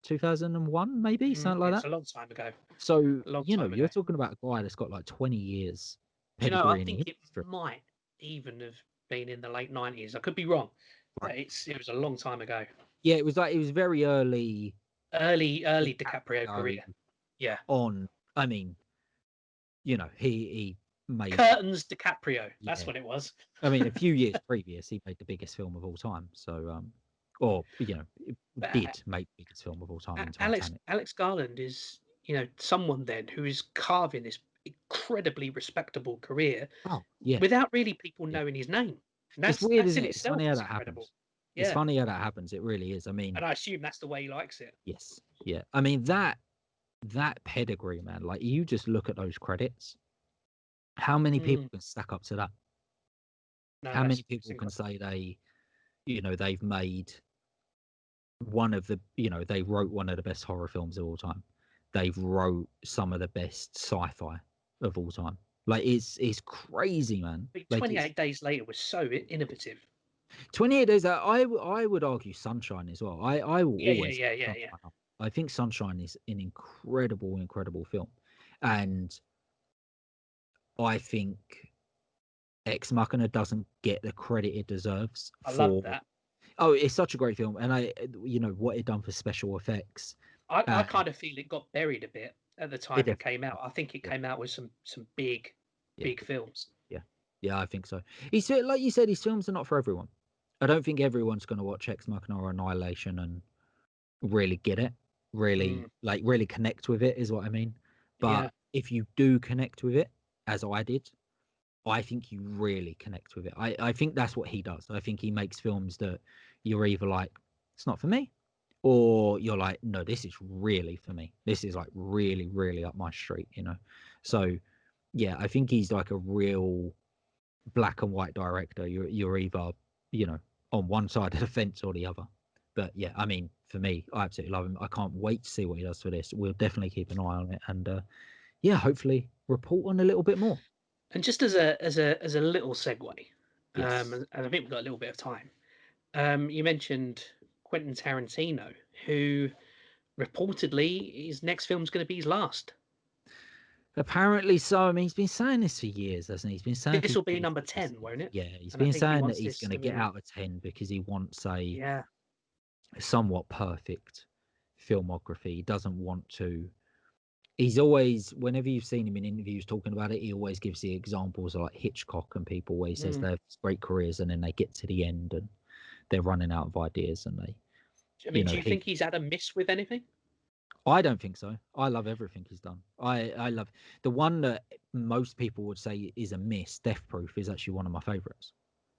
2001, maybe something like It's that. a long time ago. So A long time you're ago. talking about a guy that's got like 20 years Do you know? I pedigree in the think it industry. might even have been in the late 90s. I could be wrong, Right. but it was a long time ago. Yeah, it was very early Early DiCaprio DiCaprio career. Yeah. on. I mean, he made, Curtains DiCaprio. That's yeah. what it was. I mean, a few years previous, he made the biggest film of all time. So, or it But did make the biggest film of all time in Alex Titanic. Alex Garland is someone then who is carving this incredibly respectable career Oh, yeah, without really people yeah. knowing his name. And It's that's weird, that's isn't in it? It's funny itself how is that incredible. happens. It's Yeah. funny how that happens. It really is. I mean, And I assume that's the way he likes it. yes, yeah. I mean that pedigree, man. Like you just look at those credits. How many people Mm, can stack up to that? no, How many that's it's people can incredible. say they they've made they wrote one of the best horror films of all time. They've wrote some of the best sci-fi of all time. Like it's crazy, man. But Like it's 28 Days Later was so innovative. 28 Days. I would argue Sunshine as well. I will Yeah, yeah, always yeah, put yeah, yeah. Sunshine up. I think Sunshine is an incredible film, and I think Ex Machina doesn't get the credit it deserves I love for. that. Oh, it's such a great film, and what it done for special effects. I And kind of feel it got buried a bit at the it time it definitely, came out. I think it yeah, came out with some big, yeah, big films. yeah, yeah. I think so. Like you said, his films are not for everyone. I don't think everyone's going to watch Ex Machina or Annihilation and really get it, Mm, really connect with it, is what I mean. But yeah. if you do connect with it, as I did, I think you really connect with it. I think that's what he does. I think he makes films that you're either like, it's not for me, or you're like, no, this is really for me. This is like really, really up my street. So yeah, I think he's like a real black and white director. You're either, you know, on one side of the fence or the other. But yeah, I mean, for me, I absolutely love him. I can't wait to see what he does for this. We'll definitely keep an eye on it, and yeah, hopefully report on a little bit more. And just as a little segue, Yes. and I think we've got a little bit of time. You mentioned Quentin Tarantino, who reportedly his next film's going to be his last. Apparently so. I mean, he's been saying this for years, hasn't he? He's been saying for This will be years number that this 10, won't it? yeah, he's And I been think he saying that wants he's this going to to get be, out of 10 because he wants a yeah. somewhat perfect filmography. He doesn't want to. He's always, whenever you've seen him in interviews talking about it, he always gives the examples of like Hitchcock and people where he says Mm. they have great careers and then they get to the end and they're running out of ideas and they, I you mean, know, do you he think he's had a miss with anything? I don't think so. I love everything he's done. I love the one that most people would say is a miss. Death Proof is actually one of my favorites.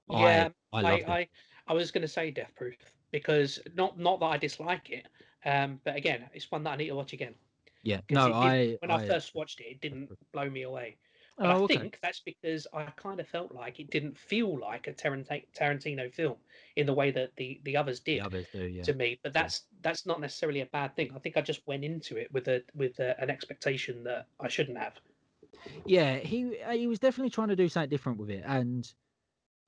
I Yeah, I I love Death. I, I was going to say Death Proof because not that I dislike it, but again, it's one that I need to watch again Yeah, because no, it did when I I first watched it, it Death didn't Proof. blow me away. But I Oh, okay. think that's because I kind of felt like it didn't feel like a Tarantino film in the way that the others The did others do, yeah, to me. But yeah, that's not necessarily a bad thing. I think I just went into it with an expectation that I shouldn't have. yeah. He was definitely trying to do something different with it, and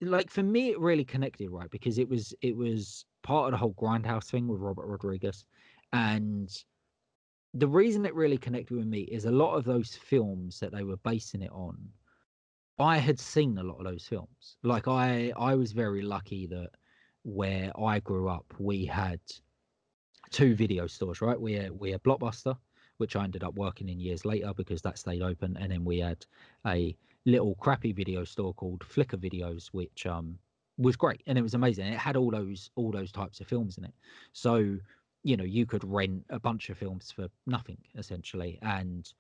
like for me, it really connected, right? Because it was part of the whole Grindhouse thing with Robert Rodriguez, and the reason it really connected with me is a lot of those films that they were basing it on. I had seen a lot of those films. Like I was very lucky that where I grew up, we had two video stores, right? We had Blockbuster, which I ended up working in years later because that stayed open, and then we had a little crappy video store called Flickr Videos, which was great and it was amazing. It had all those types of films in it. So, you could rent a bunch of films for nothing essentially. And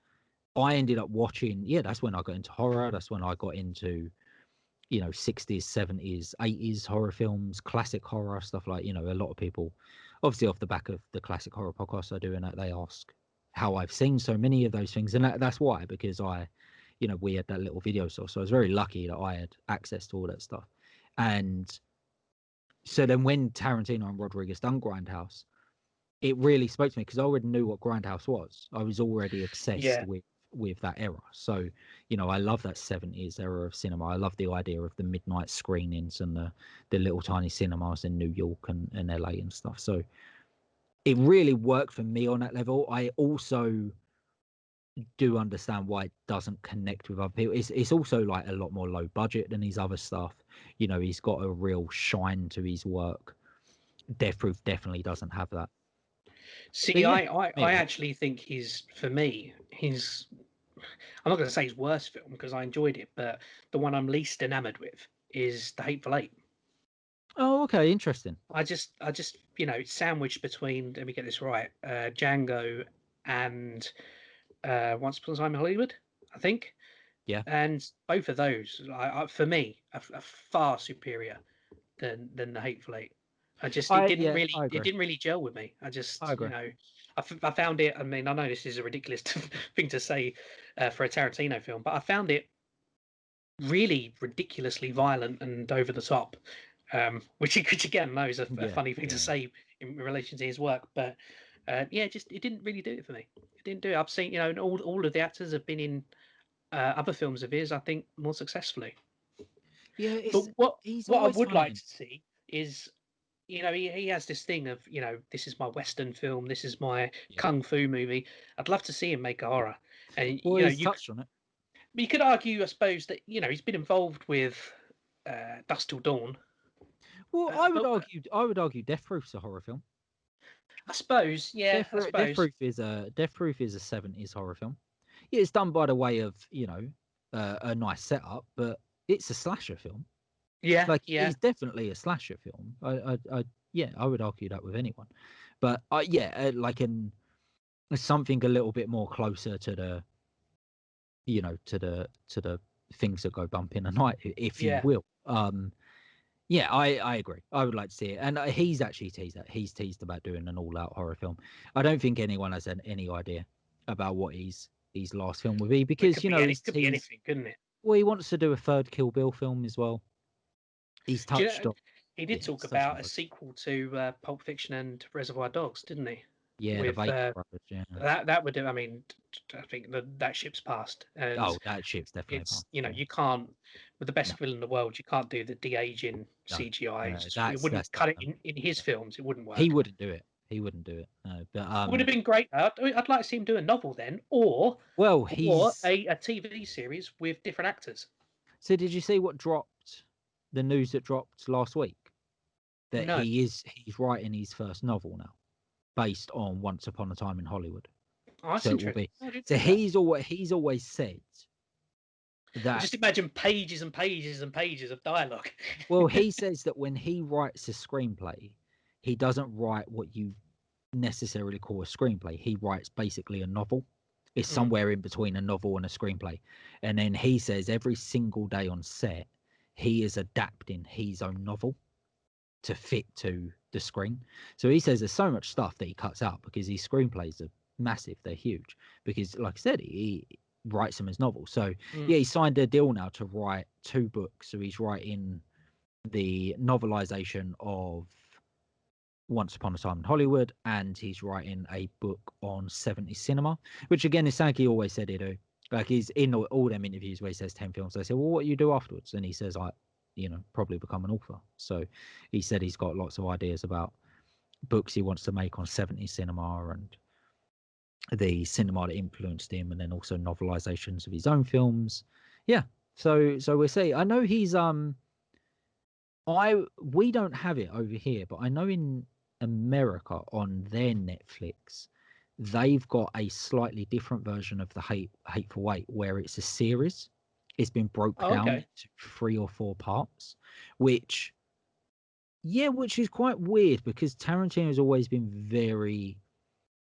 I ended up watching, yeah, that's when I got into horror. That's when I got into 60s, 70s, 80s horror films, classic horror stuff. Like, a lot of people, obviously off the back of the classic horror podcast I do, and they ask how I've seen so many of those things. And that's why, because we had that little video store. So I was very lucky that I had access to all that stuff. And so then when Tarantino and Rodriguez done Grindhouse, it really spoke to me because I already knew what Grindhouse was. I was already obsessed Yeah. with that era. So, I love that 70s era of cinema. I love the idea of the midnight screenings and the little tiny cinemas in New York and LA and stuff. So it really worked for me on that level. I also do understand why it doesn't connect with other people. It's also like a lot more low budget than his other stuff. He's got a real shine to his work. Death Proof definitely doesn't have that. But See, yeah, I me, actually think for me, I'm not going to say his worst film because I enjoyed it, but the one I'm least enamored with is The Hateful Eight. oh, okay, interesting. I just, it's sandwiched between, let me get this right, Django and Once Upon a Time in Hollywood, I think. Yeah. And both of those, for me, are far superior than The Hateful Eight. Yeah, I It agree. didn't really gel with me. I agree. I found it. I mean, I know this is a ridiculous thing to say for a Tarantino film, but I found it really ridiculously violent and over the top. which again, no, is a Yeah, funny thing to yeah, say in relation to his work. But yeah, just it didn't really do it for me. It didn't do it. I've seen, and all of the actors have been in other films of his, I think, more successfully. yeah. But It's he's what I always would found it like to see is, he has this thing of, this is my Western film, this is my yeah. kung fu movie. I'd love to see him make a horror, and Well, he's touched on it. you could argue, I suppose, that he's been involved with Dusk Till Dawn, Well, but I would argue Death Proof's a horror film. I suppose, yeah, I suppose, Death Proof is a 70s horror film. Yeah, it's done by the way of a nice setup, but it's a slasher film. yeah, Like yeah, it's definitely a slasher film. Yeah, I would argue that with anyone. But yeah, like something a little bit more closer to the to the things that go bump in the night, if you yeah. will. Yeah, I agree. I would like to see it, and he's actually teased that. He's teased about doing an all-out horror film. I don't think anyone has any idea about what his last film will be It because could be any, he's could be teased. anything, couldn't it? Well, he wants to do a third Kill Bill film as well. He's Do you touched know, on. he did Yeah, talk he's touched on about a both. sequel to Pulp Fiction and Reservoir Dogs, didn't he? Yeah, the With Vegas brothers. Yeah. that would do. I mean, I think that ship's passed, and Oh, that ship's definitely it's, past. Yeah. you can't, with the No, best will in the world, you can't do the de-aging no, CGI. no. It That's wouldn't cut it done. in his films. It wouldn't He work. wouldn't do it. He wouldn't do it. No, but Would have been great. I'd like to see him do a novel then, well, or he's. a TV series with different actors. So did you see what dropped? The news that dropped last week that No, he's writing his first novel now, based on Once Upon a Time in Hollywood. oh, that's So it will interesting. be. I didn't So know that. he's always said that. Just imagine pages and pages and pages of dialogue. Well, he says that when he writes a screenplay, he doesn't write what you necessarily call a screenplay. He writes basically a novel. It's Mm. somewhere in between a novel and a screenplay. And then he says every single day on set, he is adapting his own novel to fit to the screen. So he says there's so much stuff that he cuts out because his screenplays are massive. They're huge because, like I said, he writes them as novels. So Mm. yeah, he signed a deal now to write 2 books. So he's writing the novelization of Once Upon a Time in Hollywood, and he's writing a book on 70s cinema, which again is something he always said he'd do. Like he's in all them interviews where he says 10 films. They say, well, what do you do afterwards? And he says, probably become an author. So he said he's got lots of ideas about books he wants to make on 70s cinema and the cinema that influenced him, and then also novelizations of his own films. Yeah. So we'll see. I know he's we don't have it over here, but I know in America on their Netflix, they've got a slightly different version of the Hateful Eight, where it's a series. It's been broke Oh, down okay. into 3 or 4 parts, which which is quite weird because Tarantino has always been very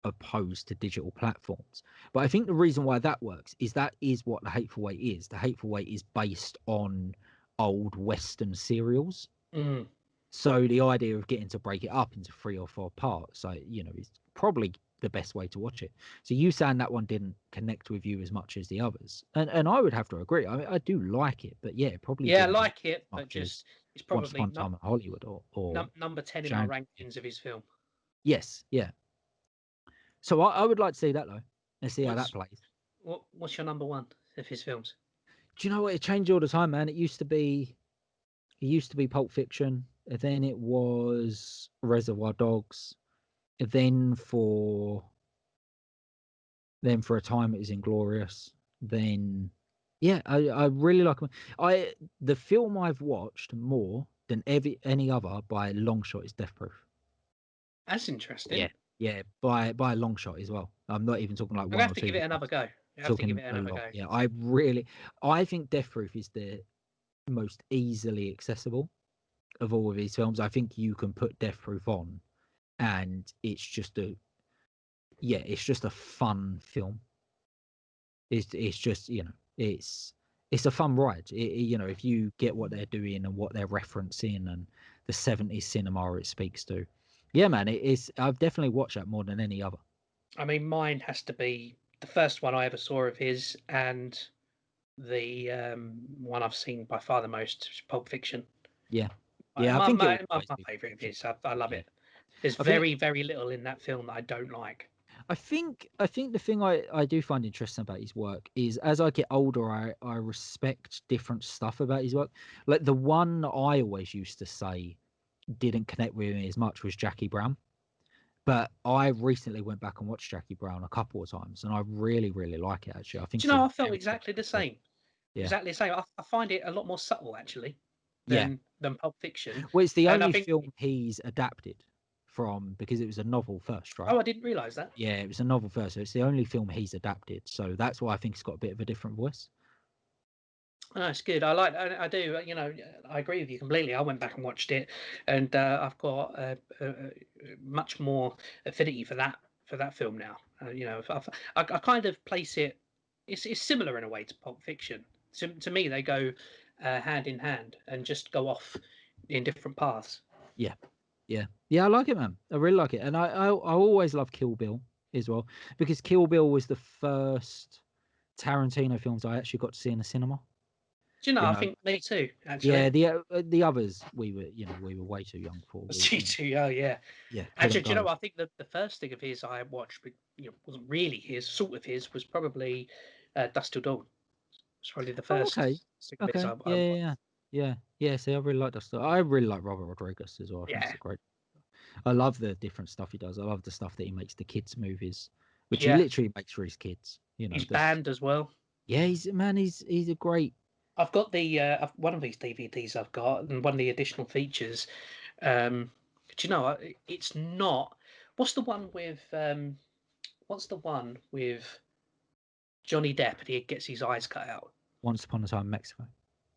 opposed to digital platforms. But I think the reason why that works is that is what the Hateful Eight is. The Hateful Eight is based on old Western serials. Mm. So the idea of getting to break it up into 3 or 4 parts, is probably the best way to watch it. So you saying that one didn't connect with you as much as the others, and I would have to agree. I mean, I do like it, but yeah, it probably Yeah, I didn't connect like it, as but much as just it's Once probably Upon a not Time in Hollywood or number 10 in my Django. rankings of his film. Yes, yeah. So I would like to see that though, and see how that What's plays. what's your number one of his films? Do you know what? It changed all the time, man. It used to be Pulp Fiction, and then it was Reservoir Dogs, and then for a time it was Inglorious. Then yeah, I really like them. The film I've watched more than any other by a long shot is Death Proof. That's Yeah, interesting. yeah, by a long shot as well. I'm not even talking like I'm gonna one have or to two give it another videos. go. I have to give Talking it a another lot. go. Yeah, I think Death Proof is the most easily accessible of all of these films. I think you can put Death Proof on, and it's just a fun film. It's just it's a fun ride. If you get what they're doing and what they're referencing and the 70s cinema it speaks to. Yeah, man, it is. I've definitely watched that more than any other. I mean, mine has to be the first one I ever saw of his, and the one I've seen by far the most, Pulp Fiction. Yeah, Yeah, I think it will my always be favourite of Pulp his. Fiction. I love Yeah, it. There's I think very little in that film that I don't like. I think the thing I do find interesting about his work is as I get older, I respect different stuff about his work. Like the one I always used to say didn't connect with me as much was Jackie Brown. But I recently went back and watched Jackie Brown a couple of times, and I really, really like it. Actually, I think Do you it's a know, I felt very good exactly the film. same. Yeah, Exactly the same. I find it a lot more subtle actually yeah. than Pulp Fiction, Well, it's the and I only think. film he's adapted from because it was a novel first, right? Oh, I didn't realise that. Yeah, it was a novel first, so it's the only film he's adapted. So that's why I think it's got a bit of a different voice. Oh, it's good. I do. I agree with you completely. I went back and watched it, and I've got much more affinity for that film now. I kind of place it. It's similar in a way to Pulp Fiction. To me, they go hand in hand and just go off in different paths. Yeah, yeah. I like it, man. I really like it, and I always love Kill Bill as well because Kill Bill was the first Tarantino films I actually got to see in the cinema. Do you know? You I know, think me too. yeah. Actually, The others we were way too young for. We see too. Oh yeah. yeah couldn't Actually, do you go. know? I think the first thing of his I watched, but wasn't really his. Sort of his was probably Dust Till Dawn. It's probably the Oh, okay, first thing of his okay, I watched. yeah. See, I really like that stuff. I really like Robert Rodriguez as well. I think he's Yeah, a great. I love the different stuff he does. I love the stuff that he makes the kids movies, which he yeah. literally makes for his kids. He's That's banned as well. yeah. He's a great. I've got the one of these DVDs I've got, and one of the additional features. Um, do you know? It's not. What's the one with? What's the one with Johnny Depp and he gets his eyes cut out? Once Upon a Time in Mexico.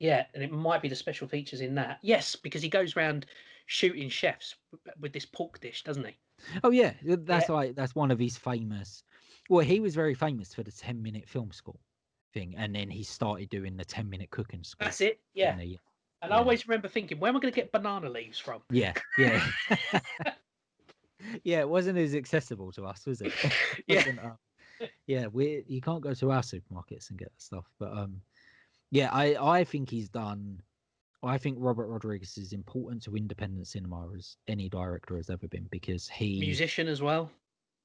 Yeah, and it might be the special features in that. Yes, because he goes around shooting chefs with this pork dish, doesn't he? Oh yeah, Yeah, that's one of his famous. Well, he was very famous for the 10-minute film school thing, and then he started doing the 10-minute cooking school, that's it. didn't Yeah, he? and I Yeah, always remember thinking, where am I going to get banana leaves from? yeah. Yeah, it wasn't as accessible to us, was it? It Yeah, wasn't. Yeah, we you can't go to our supermarkets and get that stuff. But yeah, I think he's done. I think Robert Rodriguez is important to independent cinema as any director has ever been because he, musician as well.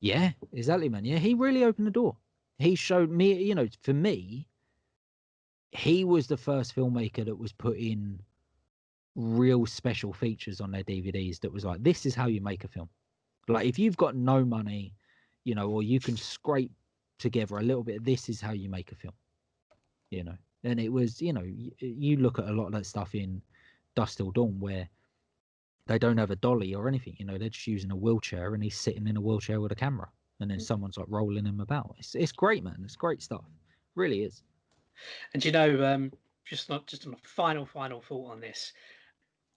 yeah, exactly, man. Yeah, he really opened the door. He showed me, for me, he was the first filmmaker that was putting real special features on their DVDs that was like, this is how you make a film. Like, if you've got no money, or you can scrape together a little bit, this is how you make a film. And it was, you look at a lot of that stuff in Dust Till Dawn where they don't have a dolly or anything, they're just using a wheelchair and he's sitting in a wheelchair with a camera and then someone's like rolling him about. It's great, man. It's great stuff. Really is. And just not just on a final thought on this.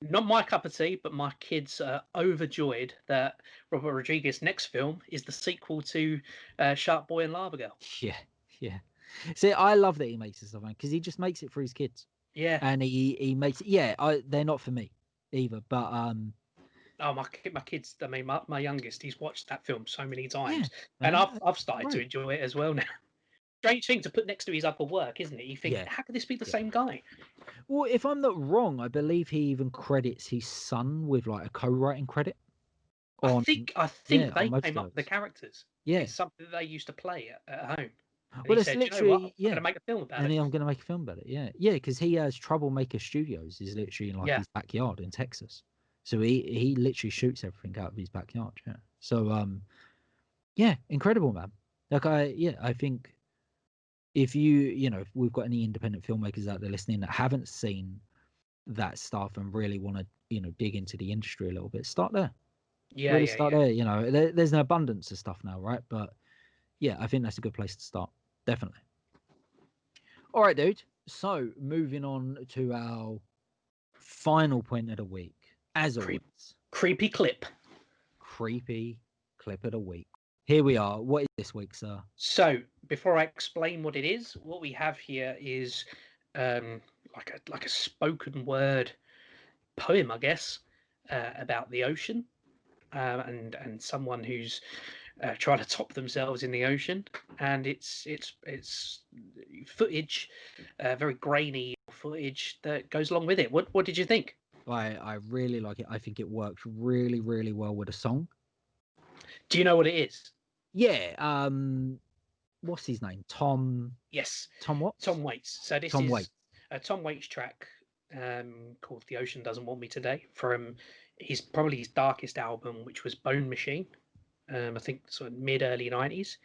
Not my cup of tea, but my kids are overjoyed that Robert Rodriguez's next film is the sequel to Shark Boy and Lava Girl. Yeah, yeah. See, I love that he makes this stuff, man, because he just makes it for his kids. Yeah. And he makes it, yeah, they're not for me either. But Oh, my kids. I mean, my youngest, he's watched that film so many yeah, times, and man, I've started to great. enjoy it as well now. Strange thing to put next to his other work, isn't it? You think, Yeah, how could this be the yeah. same guy? Well, if I'm not wrong, I believe he even credits his son with like a co-writing credit on, I yeah, think on they most came of up with the those. characters. Yeah. It's something that they used to play at home, and Well, he that's said, "You know what? literally, I'm going yeah. to make a film about And it." then I'm going to make a film about it. Yeah. Yeah. Because he has Troublemaker Studios is literally in like Yeah. his backyard in Texas. So he literally shoots everything out of his backyard. Yeah. So, yeah, incredible, man. Like, I think if if we've got any independent filmmakers out there listening that haven't seen that stuff and really want to, dig into the industry a little bit, start there. Yeah, Really yeah, start yeah. there. There's an abundance of stuff now, right? But yeah, I think that's a good place to start. Definitely. All right, dude. So moving on to our final point of the week. As Creep, always, creepy clip. creepy clip of the week. Here we are. What is this week, sir? So before I explain what it is, what we have here is um, like a spoken word poem, I guess, about the ocean, and someone who's trying to top themselves in the ocean, and it's footage, very grainy footage that goes along with it. What did you think? I really like it. I think it works really, really well with a song. Do you know what it is? Yeah. What's his name? Yes, Tom Watts? Tom Waits. So this Tom is Waits. a Tom Waits track called "The Ocean Doesn't Want Me Today" from probably his darkest album, which was Bone Machine. I think sort of mid early 90s,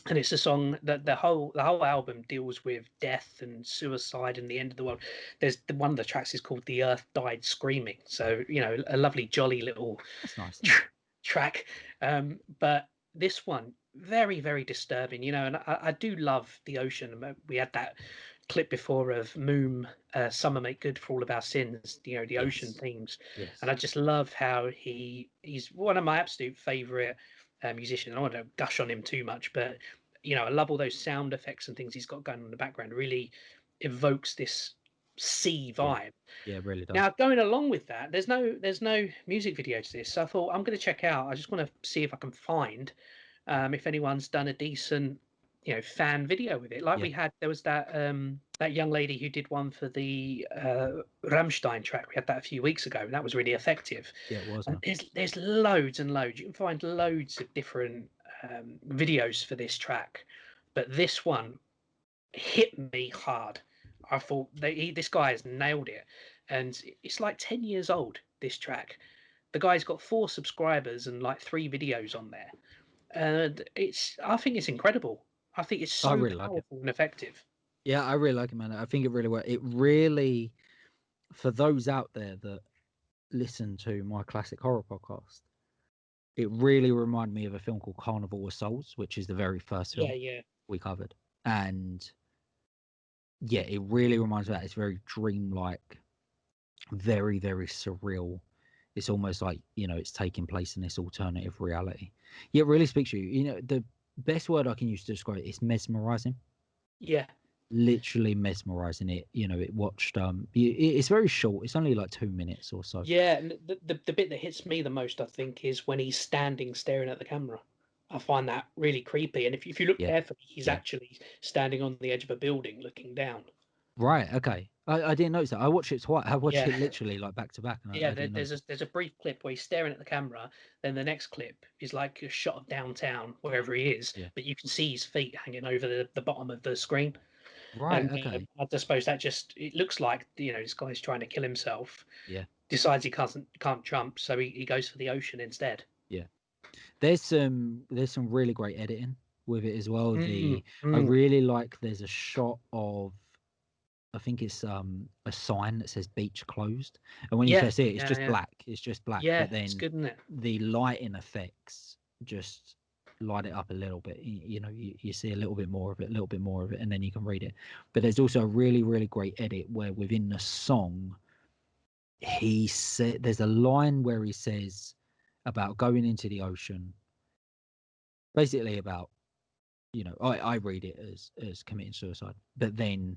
and it's a song that the whole album deals with death and suicide and the end of the world. One of the tracks is called "The Earth Died Screaming," so a lovely jolly little That's nice, isn't it? track. But this one, very, very disturbing, and I do love the ocean. We had that clip before of Moom, Summer Make Good for All of Our Sins, the ocean Yes. themes. And Yes. I just love how he's one of my absolute favorite musicians. I don't want to gush on him too much, but, I love all those sound effects and things he's got going on in the background. It really evokes this sea Yeah. vibe. Yeah, it really does. Now, going along with that, there's no music video to this. So I thought I'm going to check out. I just want to see if I can find if anyone's done a decent, fan video with it. Like Yeah. there was that young lady who did one for the Rammstein track. We had that a few weeks ago, and that was really effective. Yeah, it was, And man. there's loads and loads. You can find loads of different videos for this track, but this one hit me hard. I thought this guy has nailed it, and it's like 10 years old. This track, the guy's got 4 subscribers and like 3 videos on there, and I think it's incredible. I think it's I so really like it. powerful and effective. Yeah, I really like it, man. I think it really works. It really, for those out there that listen to my classic horror podcast, it really reminded me of a film called Carnival of Souls, which is the very first Yeah, film yeah, we covered. And yeah, it really reminds me of that. It's very dreamlike, very, very surreal. It's almost like, it's taking place in this alternative reality. Yeah, it really speaks to you. The best word I can use to describe it is mesmerizing. yeah, Literally mesmerizing. It watched it's very short. It's only like 2 minutes or so. yeah. And the bit that hits me the most, I think, is when he's standing staring at the camera. I find that really creepy. And if you look Yeah, carefully, he's yeah. actually standing on the edge of a building looking down. Right, okay. I didn't notice that. I watched it twice. I watched Yeah. it literally like back to back, and Yeah, I didn't there's notice a it. there's a brief clip where he's staring at the camera. Then the next clip is like a shot of downtown, wherever he is, Yeah. but you can see his feet hanging over the bottom of the screen. Right, And okay. I just suppose that it looks like this guy's trying to kill himself. Yeah, Decides he can't jump, so he goes for the ocean instead. yeah. There's some really great editing with it as well. Mm, I mm. really like there's a shot of I think it's a sign that says beach closed. And when you Yeah, first see it, it's yeah, just yeah, black. It's just black. yeah. But It's then good, isn't it? the lighting effects just light it up a little bit. You see a little bit more of it, a little bit more of it, and then you can read it. But there's also a really, really great edit where within the song, he said there's a line where he says about going into the ocean, basically about, I read it as committing suicide, but then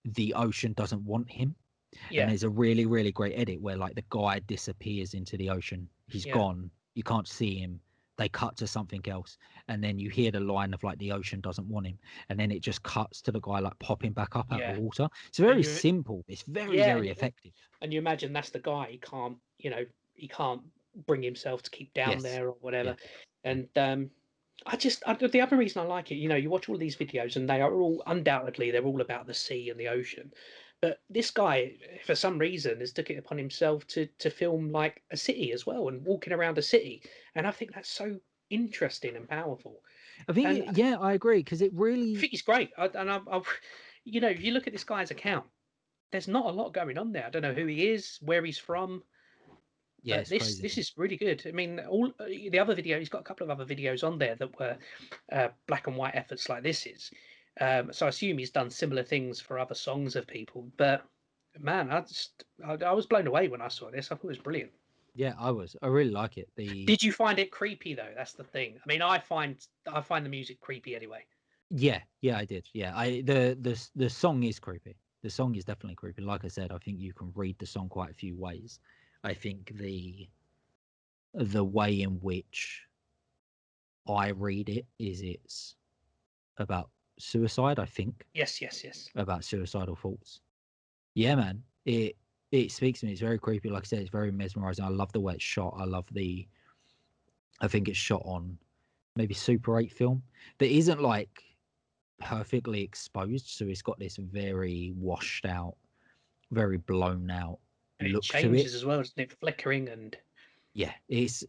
the ocean doesn't want him. And Yeah, there's a really, really great edit where like the guy disappears into the ocean. He's yeah, gone. You can't see him. They cut to something else. And then you hear the line of like the ocean doesn't want him. And then it just cuts to the guy like popping back up out the yeah. water. It's And very you, simple. It's very, yeah, very effective. and you imagine that's the guy. He can't bring himself to keep down Yes. there or Yeah. whatever. Yeah. And the other reason I like it, you watch all these videos and they are all undoubtedly they're all about the sea and the ocean. But this guy, for some reason, has took it upon himself to film like a city as well and walking around a city. And I think that's so interesting and powerful. I think, And I yeah, I agree. Because it really, think he's great. If you look at this guy's account, there's not a lot going on there. I don't know who he is, where he's from, yeah, but it's this crazy. this is really good. I mean, all the other video, he's got a couple of other videos on there that were black and white efforts like this is. So I assume he's done similar things for other songs of people. But man, I was blown away when I saw this. I thought it was brilliant. Yeah, I really like it. The Did you find it creepy though? That's the thing. I mean, I find the music creepy anyway. Yeah, yeah, I did. Yeah, the song is creepy. The song is definitely creepy. Like I said, I think you can read the song quite a few ways. I think the way in which I read it is it's about suicide, I think, Yes, yes, yes. about suicidal thoughts. Yeah, man. It speaks to me. It's very creepy. Like I said, it's very mesmerizing. I love the way it's shot. I think it's shot on maybe Super 8 film that isn't like perfectly exposed. So it's got this very washed out, very blown out And it look to it. changes as well, isn't it? Flickering and Yeah, it's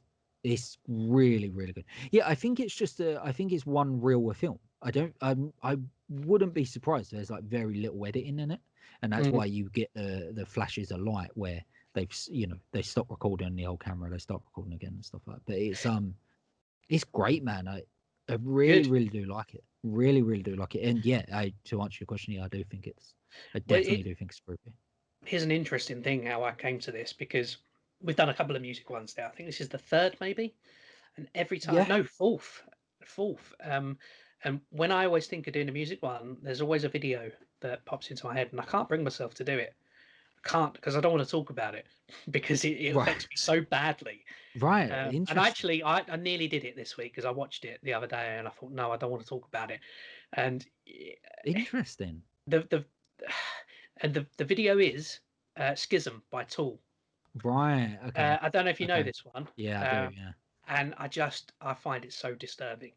really really good. Yeah, I think it's just I think it's one reel of film. I wouldn't be surprised if there's like very little editing in it, and that's Mm. why you get the flashes of light where they stop recording on the old camera, they start recording again and stuff like that. But it's great, man. I really Good. really do like it. Really really do like it. And yeah, to answer your question, yeah, I Well, definitely do think it's creepy. here's an interesting thing how I came to this because we've done a couple of music ones now. I think this is the third, maybe, and every time, Yeah. no, fourth. And when I always think of doing a music one, there's always a video that pops into my head, and I can't bring myself to do it. I can't because I don't want to talk about it because it Right. affects me so badly. Right. And Interesting. actually, I nearly did it this week because I watched it the other day, and I thought, no, I don't want to talk about it. And Interesting. the the video is Schism by Tool. Right. Okay. I don't know if you know Okay. this one, Yeah, I do. uh, Yeah. and I find it so disturbing,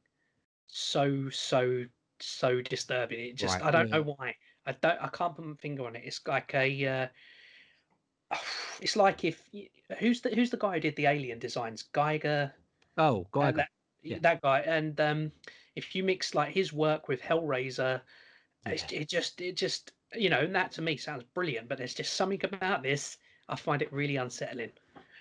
so disturbing. It just Right. I don't know Well, why. I can't put my finger on it. It's like a it's like if who's the guy who did the alien designs? Geiger, oh, Geiger. that Yeah. that guy. And if you mix like his work with Hellraiser, Yeah. it just and that to me sounds brilliant. But there's just something about this I find it really unsettling.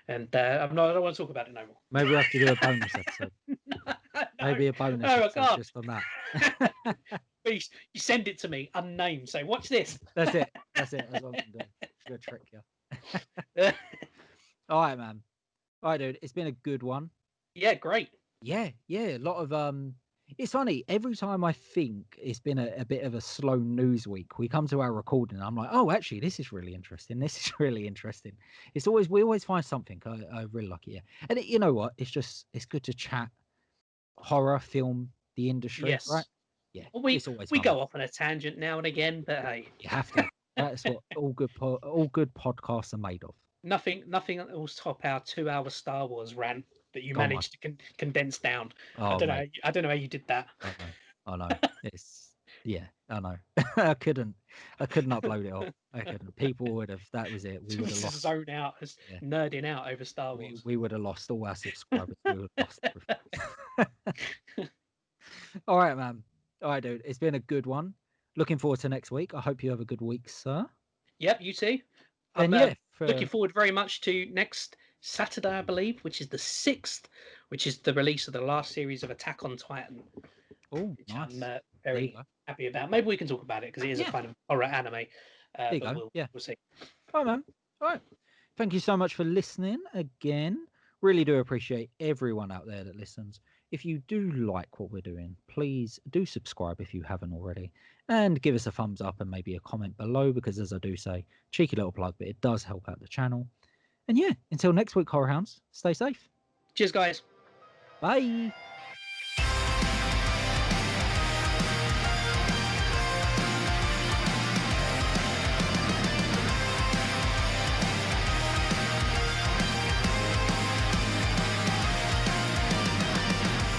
And I don't want to talk about it no more. Maybe we have to do a bonus episode. No, Maybe a bonus no, I episode can't. just on that. Please, you send it to me unnamed. Say, watch this. That's it. That's it. That's what I'm doing. Good trick, All right, man. All right, dude. It's been a good one. Yeah, great. Yeah. Yeah. A lot of It's funny. Every time I think it's been a bit of a slow news week, we come to our recording. And I'm like, oh, actually, this is really interesting. This is really interesting. We always find something. I really like it. Yeah. And you know what? It's good to chat horror film, the industry, right? Yes. Yeah, Well, it's always we fun. go off on a tangent now and again, but hey, You have to. That's what all good podcasts are made of. nothing will top our 2 hour Star Wars rant that you Come on. managed to condense down. Oh, mate. I don't know how you did that. I know. I know. It's yeah. I know. I couldn't upload it all. I couldn't. People would have. That was it. We would have Just lost. zone out, as Yeah. nerding out over Star Wars. We would have lost all our subscribers. We would have lost everything. All right, man. All right, dude. It's been a good one. Looking forward to next week. I hope you have a good week, sir. Yep, you too. I'm And yeah, looking forward very much to next Saturday, I believe, which is the 6th, which is the release of the last series of Attack on Titan, oh, which nice. I'm There you very go. happy about. Maybe we can talk about it because it is a Yeah, kind of horror anime, there you but go. Yeah. we'll see. All right, man. All right. Thank you so much for listening again. Really do appreciate everyone out there that listens. If you do like what we're doing, please do subscribe if you haven't already, and give us a thumbs up and maybe a comment below because, as I do say, cheeky little plug, but it does help out the channel. And yeah, until next week, Horror Hounds, stay safe. Cheers, guys. Bye.